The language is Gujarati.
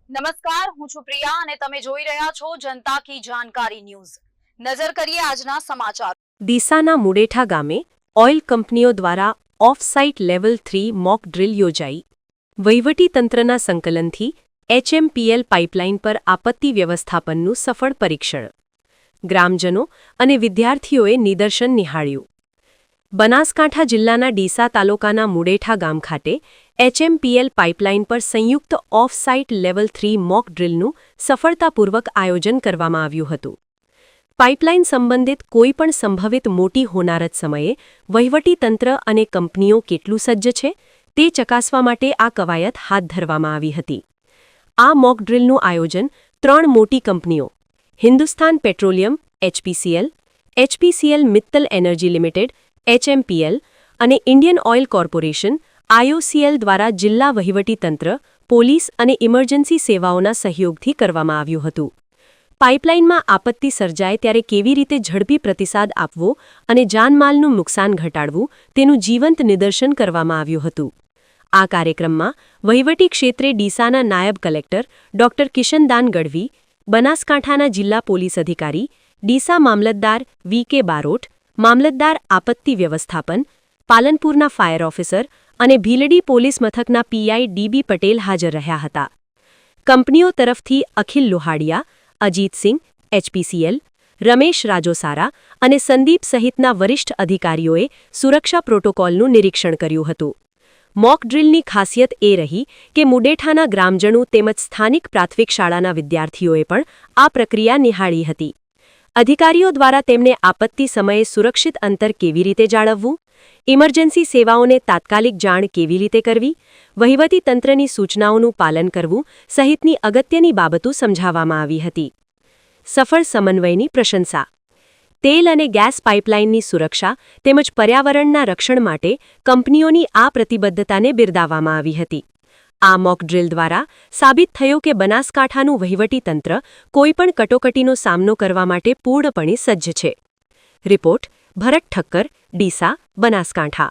નમસ્કાર, હું છું પ્રિયા અને તમે જોઈ રહ્યા છો જનતા કી જાણકારી ન્યૂઝ। નજર કરીએ આજના સમાચાર। ડીસાના મુડેઠા ગામે ઓઇલ કંપનીઓ દ્વારા ઓફ-સાઇટ લેવલ 3 મોક ડ્રીલ યોજાઈ। વહીવટીતંત્રના સંકલનથી એચએમપીએલ પાઇપલાઇન પર આપત્તિ વ્યવસ્થાપનનું સફળ પરીક્ષણ। ગ્રામજનો અને વિદ્યાર્થીઓએ નિદર્શન નિહાળ્યું। બનાસકાંઠા જિલ્લાના ડીસા તાલુકાના મુડેઠા ગામ ખાતે એચએમપીએલ પાઇપલાઇન પર સંયુક્ત ઓફ-સાઇટ લેવલ 3 મોક ડ્રીલનું સફળતાપૂર્વક આયોજન કરવામાં આવ્યું હતું। પાઇપલાઇન સંબંધિત કોઈપણ સંભવિત મોટી હોનારત સમયે વહીવટીતંત્ર અને કંપનીઓ કેટલું સજ્જ છે તે ચકાસવા માટે આ કવાયત હાથ ધરવામાં આવી હતી। આ મોક ડ્રીલનું આયોજન 3 મોટી કંપનીઓ Hindustan petroleum HPCL Mittal energy limited HMPL અને ઇન્ડિયન ઓઇલ કોર્પોરેશન આઈઓસીએલ દ્વારા જિલ્લા વહીવટીતંત્ર, પોલીસ અને ઇમરજન્સી સેવાઓના સહયોગથી કરવામાં આવ્યું હતું। પાઇપલાઇનમાં આપત્તિ સર્જાય ત્યારે કેવી રીતે ઝડપી પ્રતિસાદ આપવો અને જાનમાલનું નુકસાન ઘટાડવું તેનું જીવંત નિદર્શન કરવામાં આવ્યું હતું। આ કાર્યક્રમમાં વહીવટી ક્ષેત્રે ડીસાના નાયબ કલેક્ટર ડોક્ટર કિશનદાન ગઢવી, બનાસકાંઠાના જિલ્લા પોલીસ અધિકારી, ડીસા મામલતદાર વી.કે. બારોટ, મામલતદાર આપત્તિ વ્યવસ્થાપન, પાલનપુરના ફાયર ઓફિસર અને ભીલડી પોલીસ મથકના પીઆઈ ડી.બી. પટેલ હાજર રહ્યા હતા। કંપનીઓ તરફથી અખિલ લોહાડિયા, અજીતસિંહ, એચપીસીએલ, રમેશ રાજોસારા અને સંદીપ સહિતના વરિષ્ઠ અધિકારીઓએ સુરક્ષા પ્રોટોકોલનું નિરીક્ષણ કર્યું હતું। મોક ડ્રીલની ખાસિયત એ રહી કે મુડેઠાના ગ્રામજનો તેમજ સ્થાનિક પ્રાથમિક શાળાના વિદ્યાર્થીઓએ પણ આ પ્રક્રિયા નિહાળી હતી। અધિકારીઓ દ્વારા તેમને આપત્તિ સમયે સુરક્ષિત અંતર કેવી રીતે જાળવવું, ઇમરજન્સી સેવાઓને તાત્કાલિક જાણ કેવી રીતે કરવી, વહીવટીતંત્રની સૂચનાઓનું પાલન કરવું સહિતની અગત્યની બાબતો સમજાવવામાં આવી હતી। સફળ સમન્વયની પ્રશંસા। તેલ અને ગેસ પાઇપલાઇનની સુરક્ષા તેમજ પર્યાવરણના રક્ષણ માટે કંપનીઓની આ પ્રતિબદ્ધતાને બિરદાવવામાં આવી હતી। આ મોક ડ્રીલ દ્વારા સાબિત થયું કે બનાસકાંઠાનું વહીવટીતંત્ર કોઈપણ કટોકટીનો સામનો કરવા માટે પૂર્ણપણે સજ્જ છે। રિપોર્ટ ભરત ઠક્કર, ડીસા, બનાસકાંઠા।